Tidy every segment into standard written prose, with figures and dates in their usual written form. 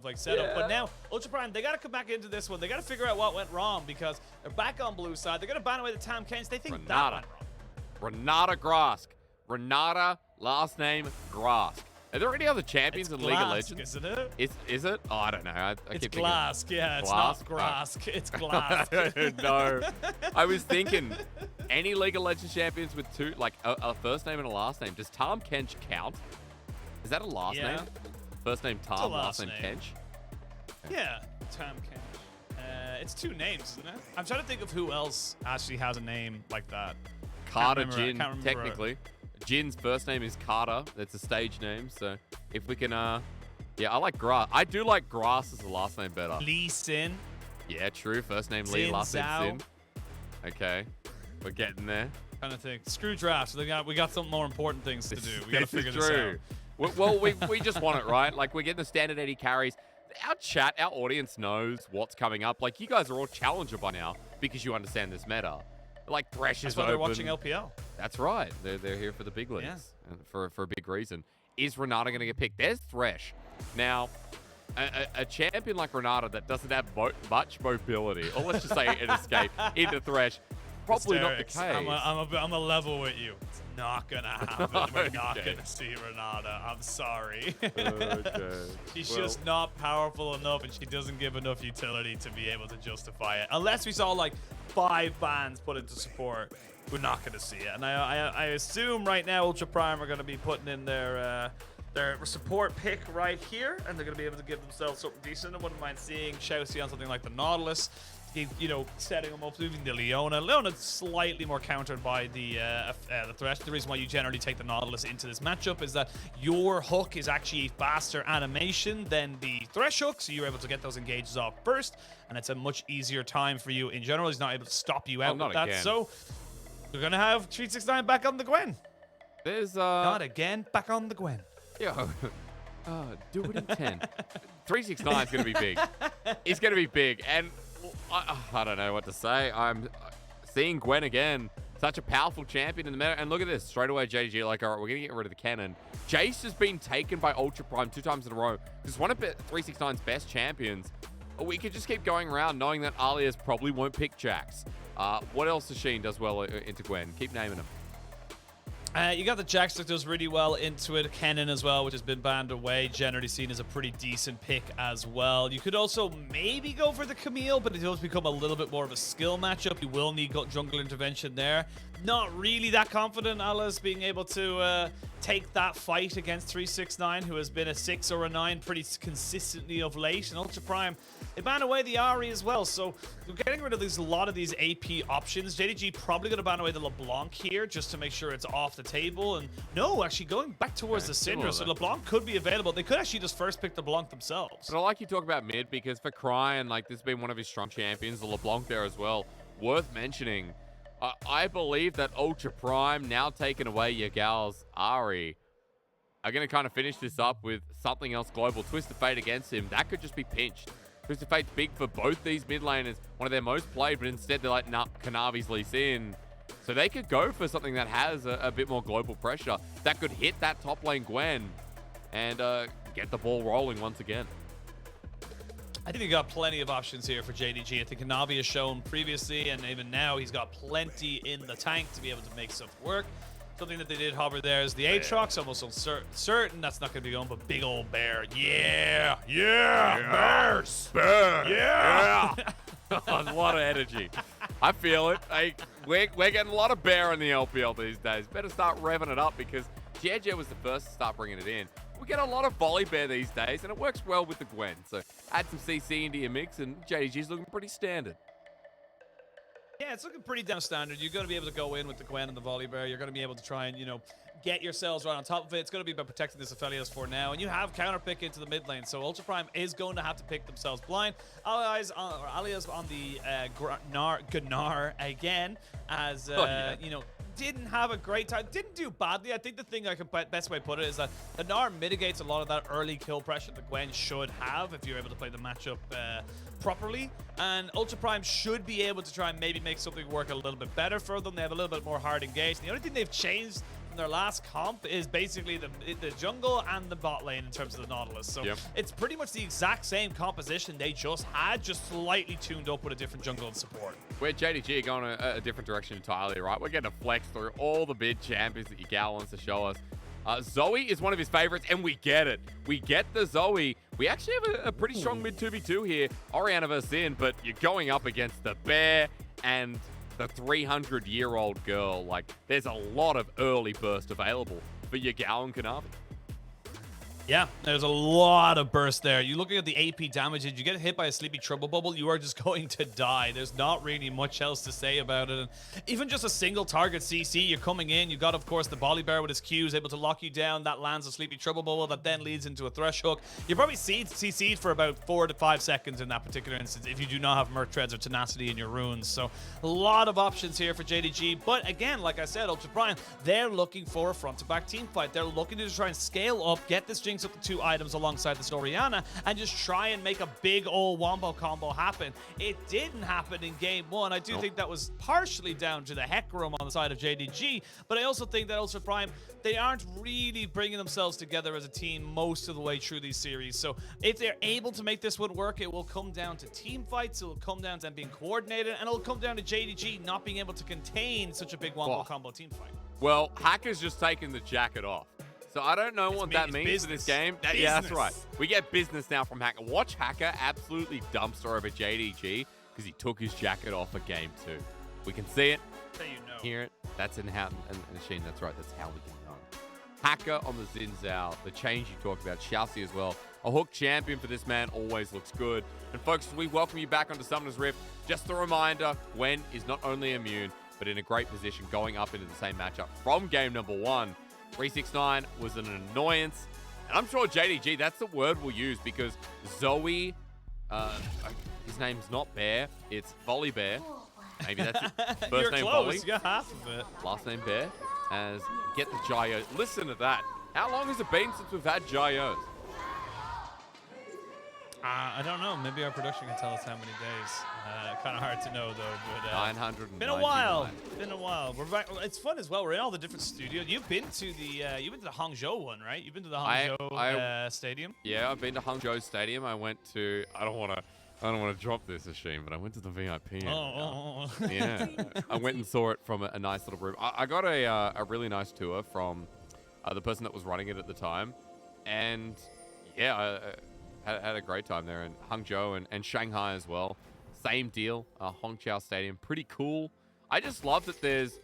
like setup. But now Ultra Prime, they got to come back into this one. They got to figure out what went wrong because they're back on blue side. They're going to ban away the Tam Kens. They think that went wrong. Renata Grask. Renata, last name Grask. Are there any other champions in League of Legends? Isn't it? Is it? Oh, I don't know. I it's keep Glask. Yeah, it's not Grask. It's Glask. No. I was thinking, any League of Legends champions with two, like a first name and a last name, does Tam Kench count? Is that a last name? First name Tam, last name Kench? Okay. Yeah, Tam Kench. It's two names, isn't it? I'm trying to think of who else actually has a name like that. Carter Jin, technically. Jin's first name is Carter. That's a stage name. So if we can, yeah, I like Grass. I do like Grass as the last name better. Lee Sin. Yeah, true. First name Lee, last name Sin. Okay, we're getting there. Trying to think. Screw drafts. We got some more important things to do. We got to figure this out. Well, we just want it right. Like we're getting the standard 80 carries. Our chat, our audience knows what's coming up. Like you guys are all challenger by now because you understand this meta. Like Thresh is open. They're watching LPL. That's right. They're here for the big leagues and for a big reason. Is Renata going to get picked? There's Thresh. Now, a champion like Renata that doesn't have much mobility, or let's just say an escape into Thresh, probably not the case. I'm a level with you. It's not going to happen. We're not going to see Renata. I'm sorry. Okay. She's just not powerful enough, and she doesn't give enough utility to be able to justify it. Unless we saw like 5 bans put into support, we're not going to see it. And I assume right now Ultra Prime are going to be putting in their support pick right here, and they're going to be able to give themselves something decent. I wouldn't mind seeing Shousey on something like the Nautilus. You know, setting them up, moving the Leona. Leona's slightly more countered by the Thresh. The reason why you generally take the Nautilus into this matchup is that your hook is actually a faster animation than the Thresh hook, so you're able to get those engages off first, and it's a much easier time for you in general. He's not able to stop you out with that. Again. So we're gonna have 369 back on the Gwen. There's not again, back on the Gwen. Yeah. Do it in 10. 369 is gonna be big. It's gonna be big, and I don't know what to say. I'm seeing Gwen again. Such a powerful champion in the meta. And look at this. Straight away, JDG, like, all right, we're going to get rid of the cannon. Jace has been taken by Ultra Prime 2 times in a row. It's one of 369's best champions. We could just keep going around knowing that Alias probably won't pick Jax. What else does Sheen does well into Gwen? Keep naming them. You got the Jax that does really well into it. Kennen as well, which has been banned away. Generally seen as a pretty decent pick as well. You could also maybe go for the Camille, but it does become a little bit more of a skill matchup. You will need jungle intervention there. Not really that confident, Alice, being able to take that fight against 369, who has been a 6 or a 9 pretty consistently of late. And Ultra Prime, they ban away the Ahri as well. So we're getting rid of a lot of these AP options. JDG probably going to ban away the LeBlanc here just to make sure it's off the table. And no, actually going back towards the Syndra. So LeBlanc could be available. They could actually just first pick the LeBlanc themselves. But I like you talk about mid because for Cryan, like this has been one of his strong champions, the LeBlanc there as well. Worth mentioning. I believe that Ultra Prime, now taking away Yagal's Ahri, are going to kind of finish this up with something else global. Twisted Fate against him. That could just be pinched. Twisted Fate's big for both these mid laners. One of their most played, but instead they're like, nah, Kanavi's Lee Sin. So they could go for something that has a bit more global pressure. That could hit that top lane Gwen and get the ball rolling once again. I think he got plenty of options here for JDG. I think Kanavi has shown previously, and even now, he's got plenty in the tank to be able to make stuff work. Something that they did hover there is the Aatrox. Almost certain that's not going to be going, but big old bear. Yeah! Bears! Bear! Yeah! A lot of energy. I feel it. We're getting a lot of bear in the LPL these days. Better start revving it up because JJ was the first to start bringing it in. We get a lot of volley bear these days, and it works well with the Gwen. So add some CC into your mix, and JDG's looking pretty standard. Yeah, it's looking pretty damn standard. You're going to be able to go in with the Gwen and the volley bear. You're going to be able to try and, you know, get yourselves right on top of it. It's going to be about protecting this Aphelios for now. And you have counter pick into the mid lane. So Ultra Prime is going to have to pick themselves blind. Alias on the Gunnar again, as, you know, didn't have a great time. Didn't do badly. I think the thing I can best way to put it is that the Gnar mitigates a lot of that early kill pressure that Gwen should have if you're able to play the matchup properly. And Ultra Prime should be able to try and maybe make something work a little bit better for them. They have a little bit more hard engaged. The only thing they've changed from their last comp is basically the jungle and the bot lane in terms of the Nautilus. So it's pretty much the exact same composition they just had, just slightly tuned up with a different jungle and support. We're JDG are going a different direction entirely, right? We're getting to flex through all the bid champions that Yagal wants to show us. Zoe is one of his favorites, and we get it. We get the Zoe. We actually have a pretty strong mid 2v2 here. Orianna versus Sin, but you're going up against the bear and the 300-year-old girl. Like, there's a lot of early burst available for Yagal and Kanavi. Yeah, there's a lot of burst there. You're looking at the AP damage. If you get hit by a Sleepy Trouble Bubble, you are just going to die. There's not really much else to say about it. And even just a single target CC, you're coming in. You've got, of course, the Bolly Bear with his Qs able to lock you down. That lands a Sleepy Trouble Bubble that then leads into a Thresh Hook. You probably CC'd for about 4 to 5 seconds in that particular instance if you do not have Merc Treads or Tenacity in your runes. So a lot of options here for JDG. But again, like I said, Ultra Prime, they're looking for a front-to-back team fight. They're looking to try and scale up, get this Jinx up to 2 items alongside this Orianna, and just try and make a big old wombo combo happen. It didn't happen in game 1. I do think that was partially down to the Heck Room on the side of JDG, but I also think that Ultra Prime, they aren't really bringing themselves together as a team most of the way through these series. So if they're able to make this one work, it will come down to team fights, it will come down to them being coordinated, and it'll come down to JDG not being able to contain such a big wombo combo team fight. Well, Hacker's just taken the jacket off. So I don't know what that means for this game. Yeah, that's right. We get business now from Hacker. Watch Hacker absolutely dumpster over JDG because he took his jacket off for game 2. We can see it, hear it. That's in how, and Sheen, that's right. That's how we can know. Hacker on the Xin Zhao, the change you talked about, Xiaoxi as well. A hook champion for this man always looks good. And folks, we welcome you back onto Summoner's Rift. Just a reminder, Gwen is not only immune, but in a great position going up into the same matchup from game number 1. 369 was an annoyance, and I'm sure JDG, that's the word we'll use, because Zoe, his name's not Bear, it's Volley Bear. Maybe that's it. First You're name close. Volley. You got half of it. Last name Bear. As get the Gyos. Listen to that. How long has it been since we've had Gyos? I don't know. Maybe our production can tell us how many days. Kind of hard to know, though. But 999. been a while. Been a while. We're back. It's fun as well. We're in all the different studios. You've been to the Hangzhou one, right? You've been to the Hangzhou stadium. Yeah, I've been to Hangzhou Stadium. I went to. I don't want to drop this, Ashim, but I went to the VIP. Yeah. I went and saw it from a nice little room. I got a really nice tour from the person that was running it at the time, and yeah. Had a great time there in Hangzhou and Shanghai as well. Same deal. Hongqiao Stadium. Pretty cool. I just love that there's,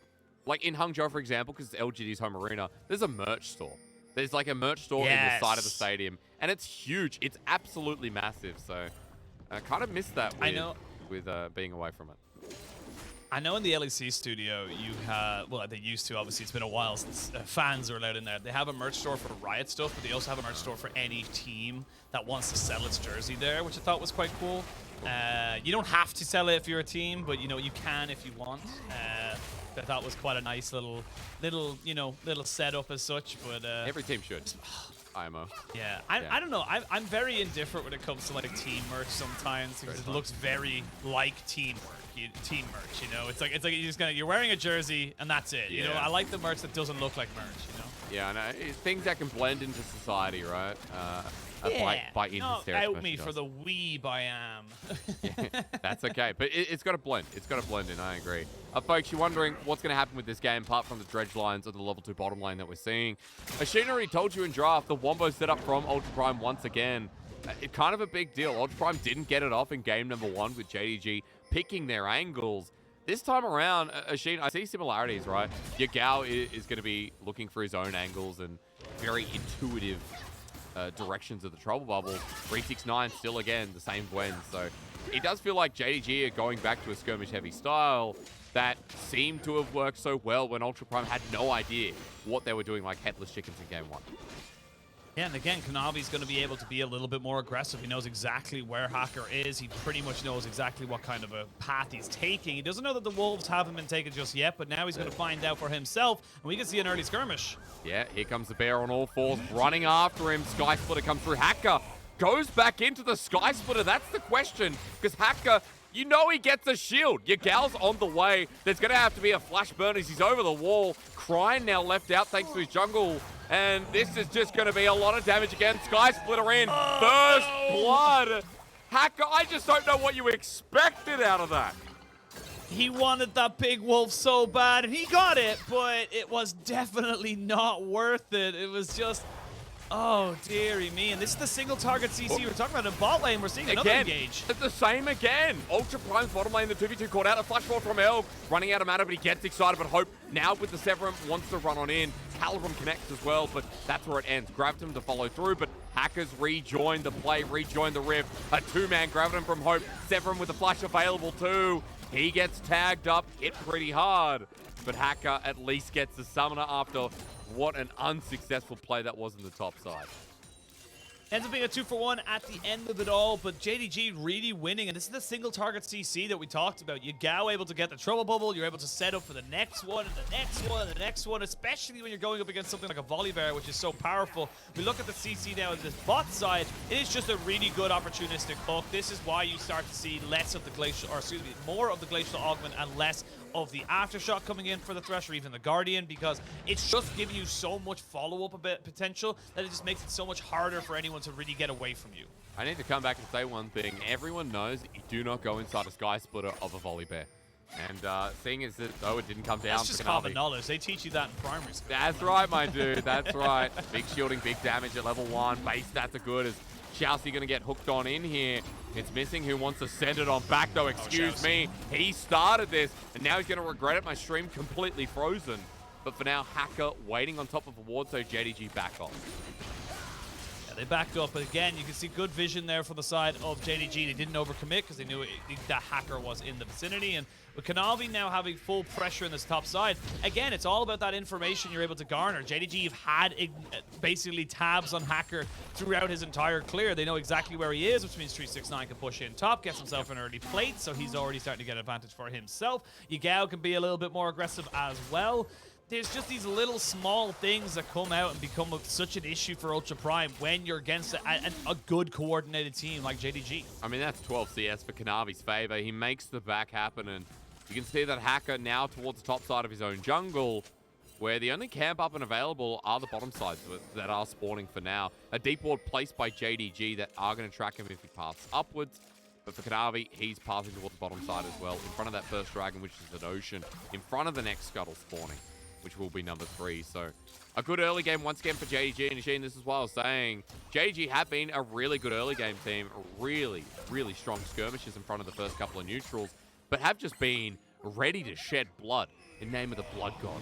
like in Hangzhou, for example, because it's LGD's home arena, there's a merch store. There's like a merch store in the side of the stadium. And it's huge. It's absolutely massive. So I kind of missed that with being away from it. I know in the LEC studio you have, well, they used to, obviously it's been a while since fans are allowed in there. They have a merch store for Riot stuff, but they also have a merch store for any team that wants to sell its jersey there, which I thought was quite cool. You don't have to sell it if you're a team, but you know, you can if you want. I thought was quite a nice little setup as such, but every team should. IMO. Yeah, I don't know. I'm very indifferent when it comes to like team merch sometimes because it looks very like team merch. You know, it's like you're wearing a jersey and that's it. You know, I like the merch that doesn't look like merch. You know. Yeah, and things that can blend into society, right? By out me for the weeb I am. Yeah, that's okay, but it's got to blend. It's got to blend in. I agree. Folks, you're wondering what's going to happen with this game apart from the dredge lines of the level 2 bottom lane that we're seeing. Asheen already told you in draft the wombo setup from Ultra Prime once again. It's kind of a big deal. Ultra Prime didn't get it off in game number 1 with JDG picking their angles. This time around, Asheen, I see similarities, right? Yagal is going to be looking for his own angles and very intuitive directions of the Trouble Bubble. 369 still, again, the same Gwen. So it does feel like JDG are going back to a skirmish-heavy style that seemed to have worked so well when Ultra Prime had no idea what they were doing like headless chickens in game 1. Yeah, and again, Kanavi's going to be able to be a little bit more aggressive. He knows exactly where Hacker is. He pretty much knows exactly what kind of a path he's taking. He doesn't know that the Wolves haven't been taken just yet, but now he's going to find out for himself, and we can see an early skirmish. Yeah, here comes the bear on all fours, running after him. Sky Splitter comes through. Hacker goes back into the Sky Splitter. That's the question, because Hacker, You know he gets a shield. Yagal's on the way. There's going to have to be a flash burn as he's over the wall. Cryin now left out thanks to his jungle. And this is just going to be a lot of damage again. Sky Splitter in. First blood. Hacker, I just don't know what you expected out of that. He wanted that big wolf so bad, and he got it, but it was definitely not worth it. It was just... Oh, dearie me. And this is the single target CC we're talking about in bot lane. We're seeing another engage. It's the same again. Ultra Prime's bottom lane, the 2v2 caught out. A flash forward from Elk. Running out of mana, but he gets excited. But Hope now with the Severum wants to run on in. Talibrum connects as well, but that's where it ends. Graviton to follow through, but Hackers rejoin the play, rejoin the rift. A two-man Graviton from Hope. Severum with the flash available too. He gets tagged up, hit pretty hard. But Hacker at least gets the summoner after what an unsuccessful play that was in the top side. Ends up being a 2-for-1 at the end of it all, but JDG really winning, and this is the single target CC that we talked about. Yagao able to get the trouble bubble, you're able to set up for the next one, and the next one, and the next one, especially when you're going up against something like a Volibear, which is so powerful. We look at the CC now on this bot side, it is just a really good opportunistic hook. This is why you start to see less of the glacial, or excuse me, more of the glacial augment and less of the aftershock coming in for the Thresh or even the Guardian, because it's just giving you so much follow-up potential that it just makes it so much harder for anyone to really get away from you. I need to come back and say one thing. Everyone knows that you do not go inside a Sky Splitter of a Volibear. And seeing as though it didn't come down, that's just common knowledge. They teach you that in primary school. That's right, my dude. That's right. Big shielding, big damage at level 1. Base stats are good. Is Chelsea going to get hooked on in here? It's missing. Who wants to send it on back, though? Excuse me. He started this, and now he's going to regret it. My stream completely frozen. But for now, Hacker waiting on top of a ward, so JDG back off. They backed up, but again, you can see good vision there from the side of JDG. They didn't overcommit because they knew that Hacker was in the vicinity. And with Kanavi now having full pressure in this top side, again, it's all about that information you're able to garner. JDG have had basically tabs on Hacker throughout his entire clear. They know exactly where he is, which means 369 can push in top, gets himself an early plate, so he's already starting to get advantage for himself. Yagao can be a little bit more aggressive as well. There's just these little small things that come out and become such an issue for Ultra Prime when you're against a good coordinated team like JDG. I mean, that's 12 CS for Kanavi's favor. He makes the back happen, and you can see that Hacker now towards the top side of his own jungle, where the only camp up and available are the bottom sides that are spawning for now. A deep ward placed by JDG that are going to track him if he passes upwards. But for Kanavi, he's passing towards the bottom side as well, in front of that first dragon, which is an ocean, in front of the next scuttle spawning, which will be number 3. So a good early game once again for JDG. And Sheen, this is what I was saying. JDG have been a really good early game team. Really, really strong skirmishes in front of the first couple of neutrals, but have just been ready to shed blood in name of the Blood God.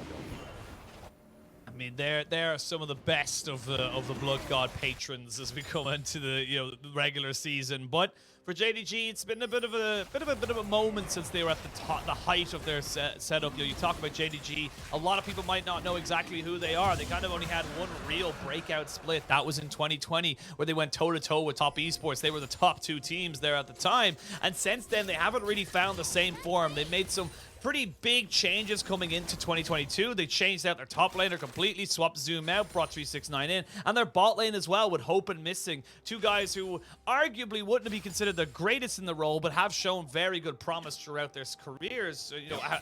I mean, they're some of the best of the Blood God patrons as we come into the the regular season. But for JDG, it's been a bit of a moment since they were at the height of their setup. You talk about JDG, a lot of people might not know exactly who they are. They kind of only had one real breakout split. That was in 2020, where they went toe-to-toe with top esports. They were the top 2 teams there at the time. And since then, they haven't really found the same form. They've made some pretty big changes coming into 2022. They changed out their top laner completely, swapped Zoom out, brought 369 in, and their bot lane as well with Hope and Missing. 2 guys who arguably wouldn't be considered the greatest in the role, but have shown very good promise throughout their careers,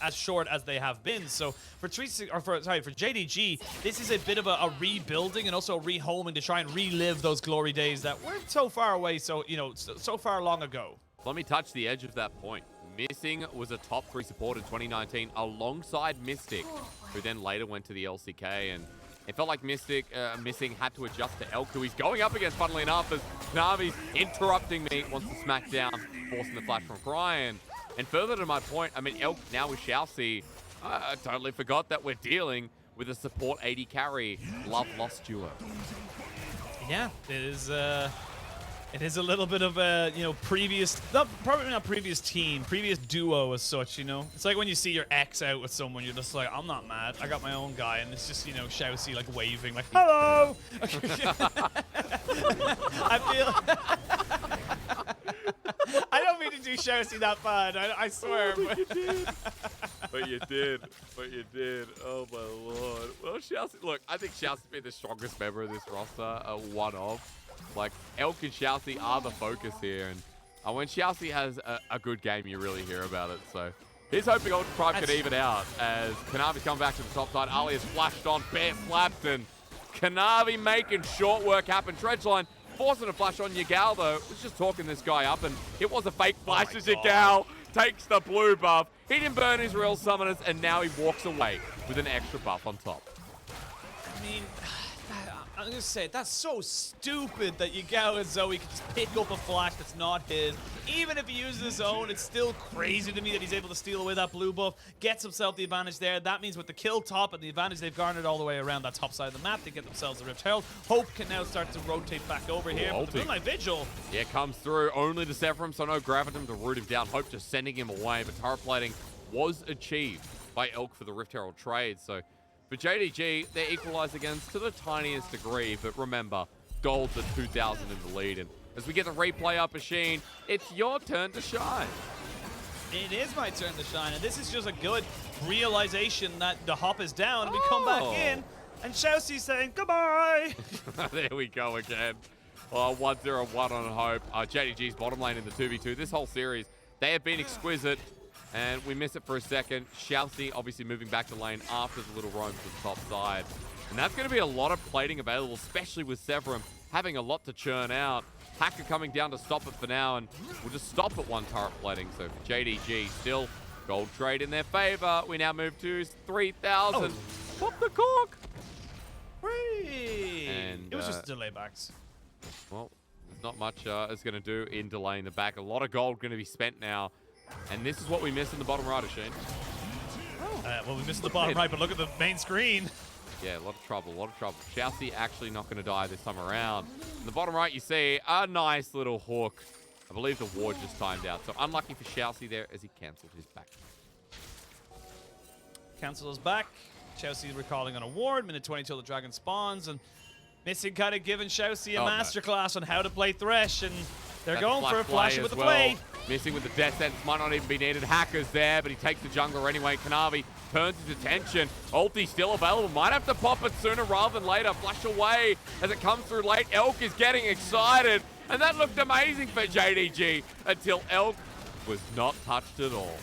as short as they have been. So for JDG, this is a bit of a rebuilding and also a rehoming to try and relive those glory days that weren't so far away, so far long ago. Let me touch the edge of that point. Missing was a top 3 support in 2019 alongside Mystic, who then later went to the LCK, and it felt like Missing had to adjust to Elk, who he's going up against, funnily enough, as Navi's interrupting me, wants to smack down, forcing the flash from Cryin. And further to my point, I mean, Elk now with Xiaoxi, I totally forgot that we're dealing with a support 80 carry love-lost duo. Yeah, it is a little bit of a, probably not previous team, previous duo as such, It's like when you see your ex out with someone, you're just like, I'm not mad. I got my own guy. And it's just, Xiaoxi like waving, like, hello! I feel... I don't mean to do Xiaoxi that bad, I swear. But you did. Oh, my Lord. Well, Xiaoxi, look, I think Xiaoxi's been the strongest member of this roster, one of. Like, Elk and Xiaoxi are the focus here, and When Xiaoxi has a good game, you really hear about it. So he's hoping Ultra Prime could even out as Kanavi come back to the top side. Ali has flashed on, bear flapped, and Kanavi making short work happen. Dredgeline forcing a flash on Yagao, though. Was just talking this guy up, and it was a fake flash as Yagao takes the blue buff. He didn't burn his real summoners, and now he walks away with an extra buff on top. I mean, I'm gonna say that's so stupid that Yagao and Zoe can just pick up a flash that's not his. Even if he uses his own, it's still crazy to me that he's able to steal away that blue buff, gets himself the advantage there. That means with the kill top and the advantage they've garnered all the way around that top side of the map, they get themselves a Rift Herald. Hope can now start to rotate back over here. But the Moonlight Vigil. Yeah, comes through only to Sephiroth, so no Gravitum to root him down. Hope just sending him away, but turret plating was achieved by Elk for the Rift Herald trade. So for JDG, they're equalized against to the tiniest degree, but remember, Gold's at 2,000 in the lead, and as we get the replay up machine, it's your turn to shine. It is my turn to shine, and this is just a good realization that the hop is down, and we come back in, and Chelsea's saying goodbye. There we go again. 1-0-1 on Hope. JDG's bottom lane in the 2v2. This whole series, they have been exquisite. And we miss it for a second. Xiaoxi obviously moving back to lane after the little roam to the top side. And that's going to be a lot of plating available, especially with Severum having a lot to churn out. Hacker coming down to stop it for now, and we'll just stop at one turret plating. So for JDG, still gold trade in their favor. We now move to 3,000. Pop the cork! Whee! And it was just delay backs. Well, there's not much it's going to do in delaying the back. A lot of gold going to be spent now. And this is what we miss in the bottom right, Shane. Well, we missed the bottom right, but look at the main screen. Yeah, a lot of trouble, Xiaoxi actually not going to die this time around. In the bottom right, you see a nice little hook. I believe the ward just timed out. So unlucky for Xiaoxi there as he cancelled his back. Cancel his back. Xiaoxi recalling on a ward. Minute 20 till the dragon spawns. And Missing kind of giving Xiaoxi a masterclass on how to play Thresh. And they're going for a flash with the play. Missing with the death sentence, might not even be needed. Hacker's there, but he takes the jungler anyway. Kanavi turns his attention. Ulti still available. Might have to pop it sooner rather than later. Flash away as it comes through late. Elk is getting excited. And that looked amazing for JDG until Elk was not touched at all.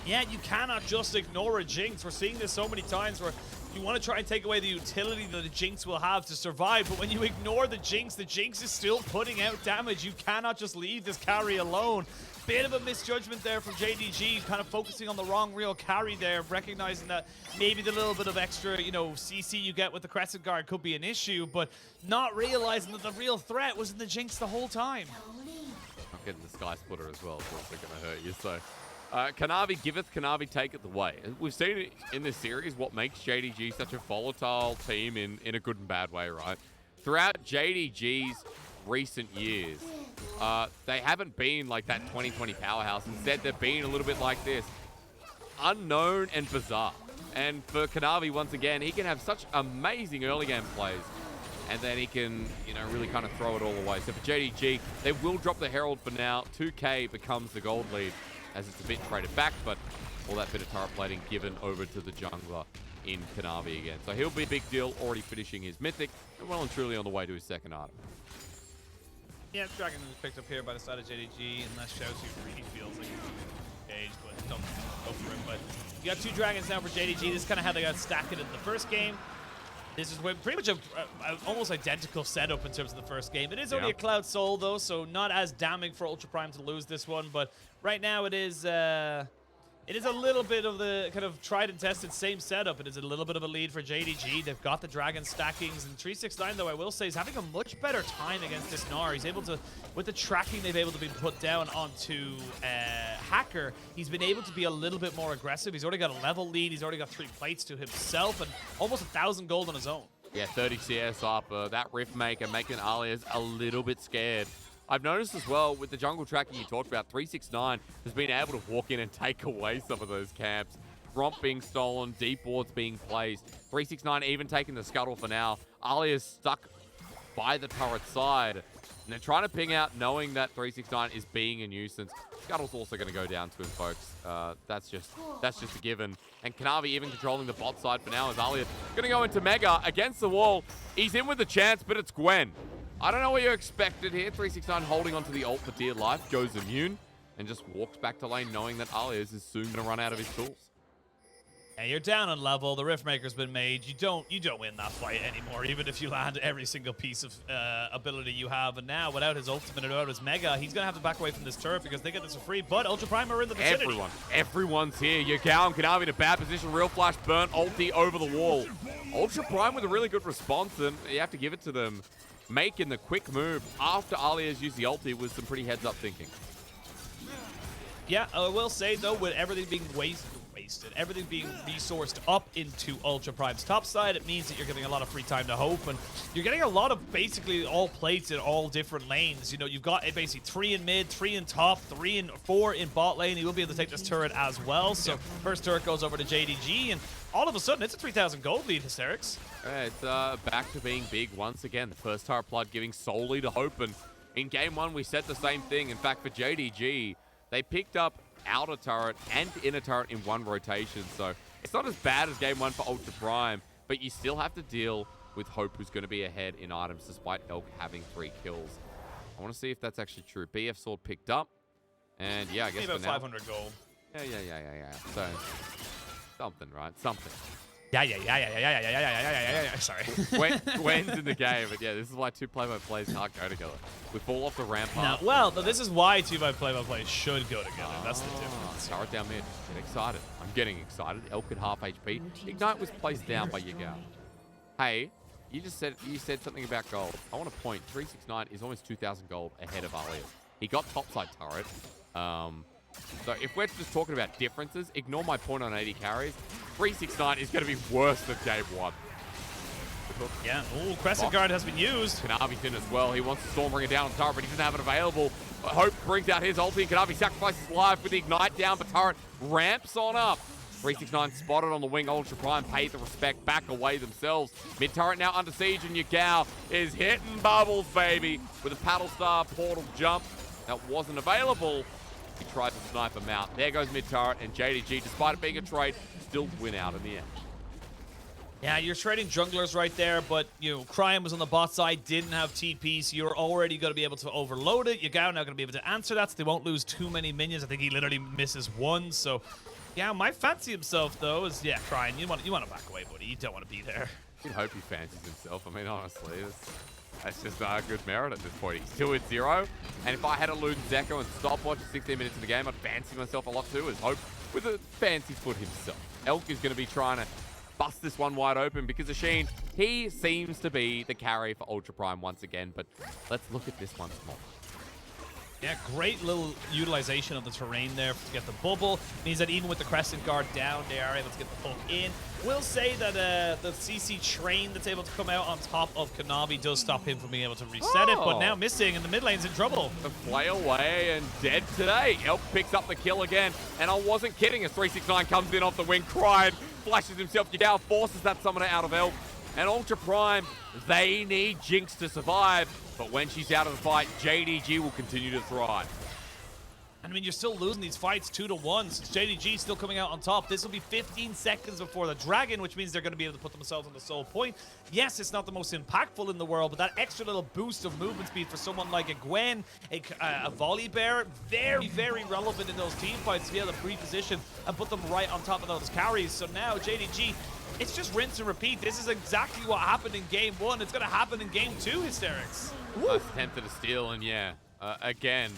Yeah, you cannot just ignore a Jinx. We're seeing this so many times where you want to try and take away the utility that a Jinx will have to survive, but when you ignore the Jinx is still putting out damage. You cannot just leave this carry alone. Bit of a misjudgment there from JDG, kind of focusing on the wrong real carry there, recognizing that maybe the little bit of extra, CC you get with the Crescent Guard could be an issue, but not realizing that the real threat was in the Jinx the whole time. Not getting the Sky Splitter as well is also going to hurt you, so... Kanavi giveth, Kanavi taketh the way. We've seen it in this series what makes JDG such a volatile team in a good and bad way, right? Throughout JDG's recent years, they haven't been like that 2020 powerhouse. Instead, they've been a little bit like this. Unknown and bizarre. And for Kanavi, once again, he can have such amazing early game plays. And then he can, really kind of throw it all away. So for JDG, they will drop the Herald for now. 2K becomes the gold lead, as it's a bit traded back, but all that bit of turret plating given over to the jungler in Kanavi again. So he'll be a big deal, already finishing his mythic, and well and truly on the way to his second item. Yeah, Dragon is picked up here by the side of JDG, unless Xiaoxi really feels like he's engaged, but don't go for it. But you got 2 Dragons now for JDG. This is kind of how they got stacked in the first game. This is pretty much a almost identical setup in terms of the first game. It is only a Cloud Soul, though, so not as damning for Ultra Prime to lose this one. But right now it is a little bit of the kind of tried and tested same setup. It is a little bit of a lead for JDG. They've got the Dragon stackings. And 369, though, I will say, is having a much better time against this Gnar. He's able to, with the tracking they've able to be put down onto Hacker, he's been able to be a little bit more aggressive. He's already got a level lead. He's already got 3 plates to himself and almost 1,000 gold on his own. Yeah, 30 CS up. That Rift Maker making Alias a little bit scared. I've noticed as well, with the jungle tracking you talked about, 369 has been able to walk in and take away some of those camps. Romp being stolen, deep wards being placed. 369 even taking the scuttle for now. Alia's stuck by the turret side. And they're trying to ping out, knowing that 369 is being a nuisance. Scuttle's also going to go down to him, folks. That's just a given. And Kanavi even controlling the bot side for now as Alia going to go into Mega against the wall. He's in with a chance, but it's Gwen. I don't know what you expected here. 369 holding onto the ult for dear life, goes immune, and just walks back to lane knowing that Alias is soon going to run out of his tools. And you're down on level. The Riftmaker's been made. You don't win that fight anymore, even if you land every single piece of ability you have. And now, without his ultimate and without his mega, he's going to have to back away from this turret because they get this for free. But Ultra Prime are in the vicinity. Everyone's here. Yagao and Kanavi in a bad position. Real Flash burnt ulti over the wall. Ultra Prime with a really good response, and you have to give it to them. Making the quick move after Alias used the ulti with some pretty heads-up thinking. Yeah, I will say, though, with everything being everything being resourced up into Ultra Prime's top side, it means that you're getting a lot of free time to hope, and you're getting a lot of basically all plates in all different lanes. You know, you've got basically 3 in mid, 3 in top, 3 and 4 in bot lane. You will be able to take this turret as well. So first turret goes over to JDG, and all of a sudden it's a 3,000 gold lead, Hysterics. It's back to being big once again. The first turret blood giving solely to hope, and in game 1 we said the same thing. In fact, for JDG, they picked up outer turret and inner turret in one rotation, so it's not as bad as game 1 for Ultra Prime, but you still have to deal with Hope, who's going to be ahead in items despite Elk having 3 kills. I want to see if that's actually true. BF sword picked up, and yeah, I guess about for now, 500 gold. Yeah. So something, right? Something. Yeah. Sorry. When's in the game, but yeah, this is why 2 play-by-plays can't go together. We fall off the rampart. No, well, this is why 2 play-by-play should go together. That's the difference. Turret down mid. Get excited. I'm getting excited. Elk at half HP. Ignite was placed down by Yagao. Hey, you said something about gold. I want to point. 369 is almost 2,000 gold ahead of Alias. He got topside turret. So if we're just talking about differences, ignore my point on 80 carries. 369 is going to be worse than game 1. Yeah. Ooh, Crescent Guard has been used. Kanavi's in as well. He wants to Stormbringer down on turret, but he doesn't have it available. Hope brings out his ulti, and Kanavi sacrifices life with the Ignite down, but turret ramps on up. 369 spotted on the wing. Ultra Prime paid the respect, back away themselves. Mid turret now under siege, and Yagao is hitting bubbles, baby, with a Paddle Star portal jump that wasn't available. He tried to snipe him out. There goes mid turret, and JDG, despite it being a trade, still win out in the end. Yeah, you're trading junglers right there, but, you know, Cryon was on the bot side, didn't have TP, so you're already going to be able to overload it. Yagao now going to be able to answer that, so they won't lose too many minions. I think he literally misses 1, so... Yeah, my fancy himself, though, is, yeah, Cryon, you want to back away, buddy. You don't want to be there. You'd hope he fancies himself. I mean, honestly, that's just a good merit at this point. He's 2-0, and if I had a Luden Zeko and stopwatch at 16 minutes in the game, I'd fancy myself a lot too, as Hope with a fancy foot himself. Elk is going to be trying to bust this one wide open because Ashin, he seems to be the carry for Ultra Prime once again, but let's look at this once more. Yeah, great little utilization of the terrain there to get the bubble. Means that even with the Crescent Guard down, they are able to get the hook in. Will say that the CC train that's able to come out on top of Kanavi does stop him from being able to reset it, but now missing, and the mid lane's in trouble. A play away and dead today. Elk picks up the kill again, and I wasn't kidding as 369 comes in off the wing, crying, flashes himself. Yagao forces that summoner out of Elk, and Ultra Prime, they need Jinx to survive. But when she's out of the fight, JDG will continue to thrive. I mean, you're still losing these fights 2-1, since JDG still coming out on top. This will be 15 seconds before the Dragon, which means they're going to be able to put themselves on the soul point. Yes, it's not the most impactful in the world, but that extra little boost of movement speed for someone like a Gwen, a Volley Bear, very, very relevant in those team fights to be able to reposition and put them right on top of those carries. So now JDG, it's just rinse and repeat. This is exactly what happened in game 1. It's going to happen in game 2, Hysterics. Nice attempt at a steal, and yeah, again,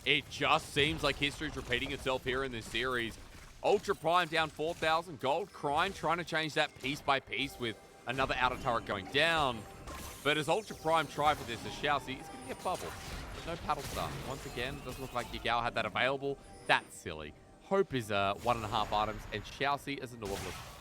it just seems like history's repeating itself here in this series. Ultra Prime down 4,000 gold. Crime trying to change that piece by piece with another outer turret going down. But as Ultra Prime try for this, as Xiaoxi is going to get bubbled. No Paddle Star. Once again, it doesn't look like Yagao had that available. That's silly. Hope is 1.5 items, and Xiaoxi as a Nautilus.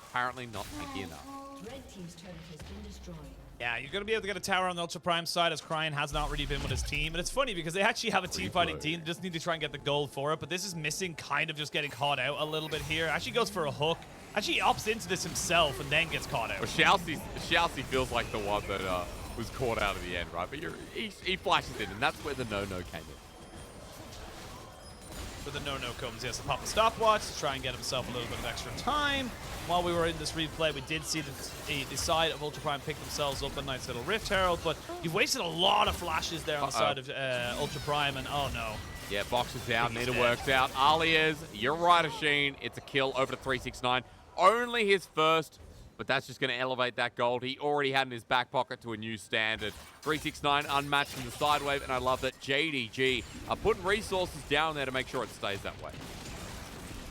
Apparently not tanky enough. Red team's turret has been destroyed. Yeah, you're going to be able to get a tower on the Ultra Prime side as Cryon has not really been with his team. And it's funny because they actually have a team-fighting team. They just need to try and get the gold for it. But this is missing kind of just getting caught out a little bit here. Actually goes for a hook. Actually opts into this himself and then gets caught out. Well, Xiaoxi feels like the one that was caught out at the end, right? But he flashes in, and that's where the no-no came in. where the no-no comes. He has to pop a stopwatch to try and get himself a little bit of extra time. While we were in this replay, we did see the side of Ultra Prime pick themselves up a nice little Rift Herald, but you've wasted a lot of flashes there on the side of Ultra Prime, and oh no. Yeah, Box is out, Nita works out. Alias, you're right, Asheen. It's a kill over to 369. Only his first, but that's just going to elevate that gold he already had in his back pocket to a new standard. 369 unmatched in the side wave, and I love that JDG are putting resources down there to make sure it stays that way.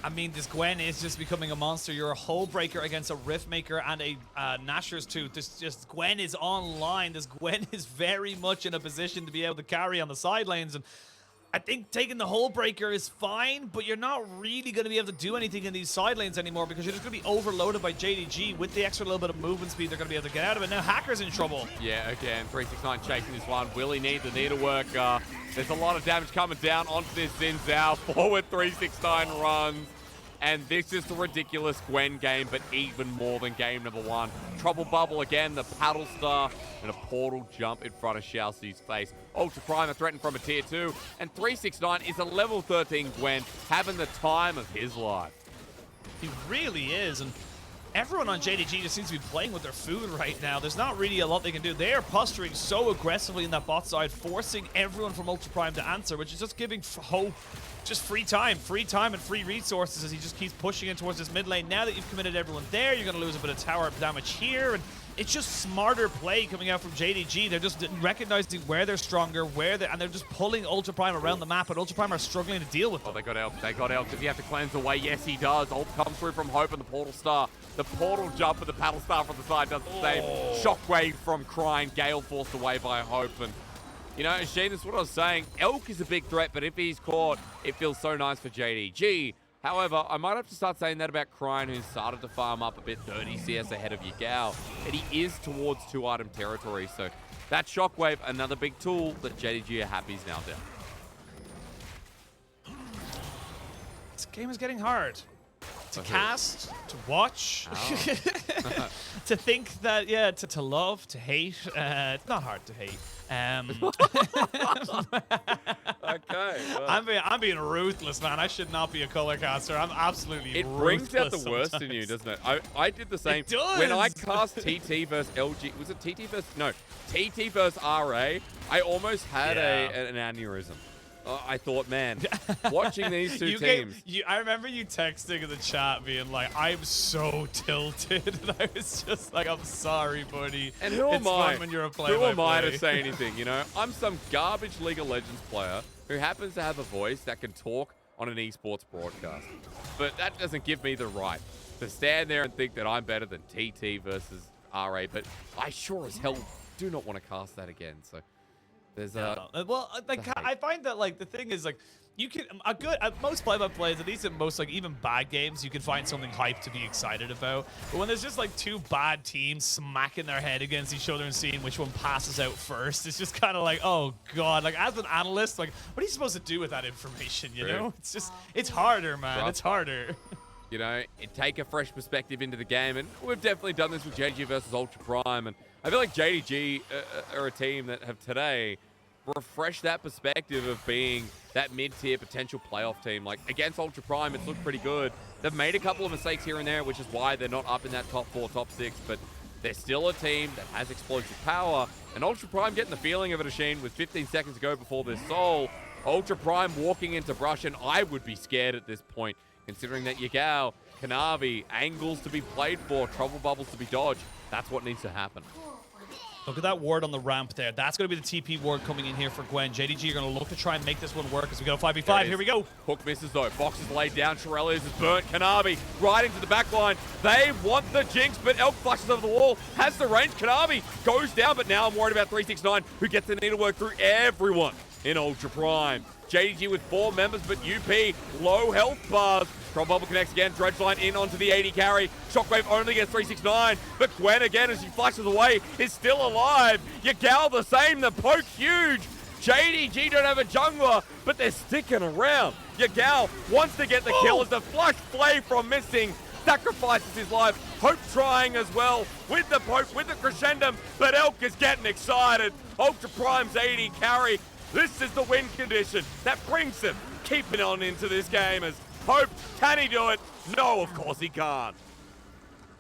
I mean, this Gwen is just becoming a monster. You're a hole breaker against a Rift Maker and a Nashor's Tooth. Gwen is online. This Gwen is very much in a position to be able to carry on the side lanes, and I think taking the hole breaker is fine, but you're not really going to be able to do anything in these side lanes anymore because you're just going to be overloaded by JDG. With the extra little bit of movement speed, they're going to be able to get out of it. Now Hacker's in trouble. Yeah, again, 369 chasing this one. Will he need the Nita work? There's a lot of damage coming down onto this Xin Zhao. Forward 369 runs. And this is the ridiculous Gwen game, but even more than game number one. Trouble Bubble again, the Paddle Star, and a portal jump in front of Xiaoxi's face. Ultra Prime are threatened from a tier 2, and 369 is a level 13 Gwen, having the time of his life. He really is, and everyone on JDG just seems to be playing with their food right now. There's not really a lot they can do. They are posturing so aggressively in that bot side, forcing everyone from Ultra Prime to answer, which is just giving hope. Just free time and free resources as he just keeps pushing in towards this mid lane. Now that you've committed everyone there, you're going to lose a bit of tower damage here, and it's just smarter play coming out from JDG. They're just recognizing where they're stronger, and they're just pulling Ultra Prime around the map, and Ultra Prime are struggling to deal with them. Oh, they got Elk. They got Elk. Does he have to cleanse away? Yes, he does. Ult comes through from Hope and the Portal Star. The Portal jump and the Paddle Star from the side does the same. Shockwave from Crying. Gale forced away by Hope, and you know, Shane, this is what I was saying. Elk is a big threat, but if he's caught, it feels so nice for JDG. However, I might have to start saying that about Crying, who's started to farm up a bit 30 CS ahead of Yagao. And he is towards 2-item territory, so that Shockwave, another big tool that JDG are happy is now down. This game is getting hard. To cast, to watch, to think that, yeah, to love, to hate. It's not hard to hate. Okay. Well. I'm being ruthless, man. I should not be a color caster. I'm absolutely It brings out the worst in you, doesn't it? I did the same. It does. When I cast TT versus LG, was it TT versus, no, TT versus RA, I almost had an aneurysm. I thought, man, watching these two teams. I remember you texting in the chat being like, I'm so tilted. And I was just like, I'm sorry, buddy. And who am I? When you're a who am I to say anything, you know? I'm some garbage League of Legends player who happens to have a voice that can talk on an esports broadcast. But that doesn't give me the right to stand there and think that I'm better than TT versus RA. But I sure as hell do not want to cast that again. So there's well, like I find that like the thing is like you can at most play-by-plays, at least in most like even bad games, you can find something hype to be excited about. But when there's just like two bad teams smacking their head against each other and seeing which one passes out first, it's just kind of like, oh god. Like as an analyst, like what are you supposed to do with that information? You know, it's just it's harder, man. It's harder. You know, take a fresh perspective into the game, and we've definitely done this with JDG versus Ultra Prime, and I feel like JDG are a team that have today refreshed that perspective of being that mid-tier potential playoff team. Like against Ultra Prime, it's looked pretty good. They've made a couple of mistakes here and there, which is why they're not up in that top 4, top 6, but they're still a team that has explosive power, and Ultra Prime getting the feeling of it, Asheen, with 15 seconds to go before this soul. Ultra Prime walking into brush, and I would be scared at this point, considering that Yagao, Kanavi, angles to be played for, trouble bubbles to be dodged. That's what needs to happen. Look at that ward on the ramp there. That's going to be the TP ward coming in here for Gwen. JDG are going to look to try and make this one work as we go 5v5. Here we go. Hook misses though. Fox is laid down. Shirelles is burnt. Kanavi right into the back line. They want the jinx, but Elk flashes over the wall. Has the range. Kanavi goes down, but now I'm worried about 369, who gets the needlework through everyone in Ultra Prime. JDG with 4 members, but UP low health bars. Trouble Bubble connects again. Dredge line in onto the 80 carry. Shockwave only gets 369, but Gwen again as she flashes away is still alive. Yagao the same. The poke huge. JDG don't have a jungler, but they're sticking around. Yagao wants to get the kill as the flush play from missing sacrifices his life. Hope trying as well with the poke, with the crescendum, but Elk is getting excited. Ultra Prime's 80 carry. This is the win condition that brings him keeping on into this game as Hope, can he do it? No, of course he can't.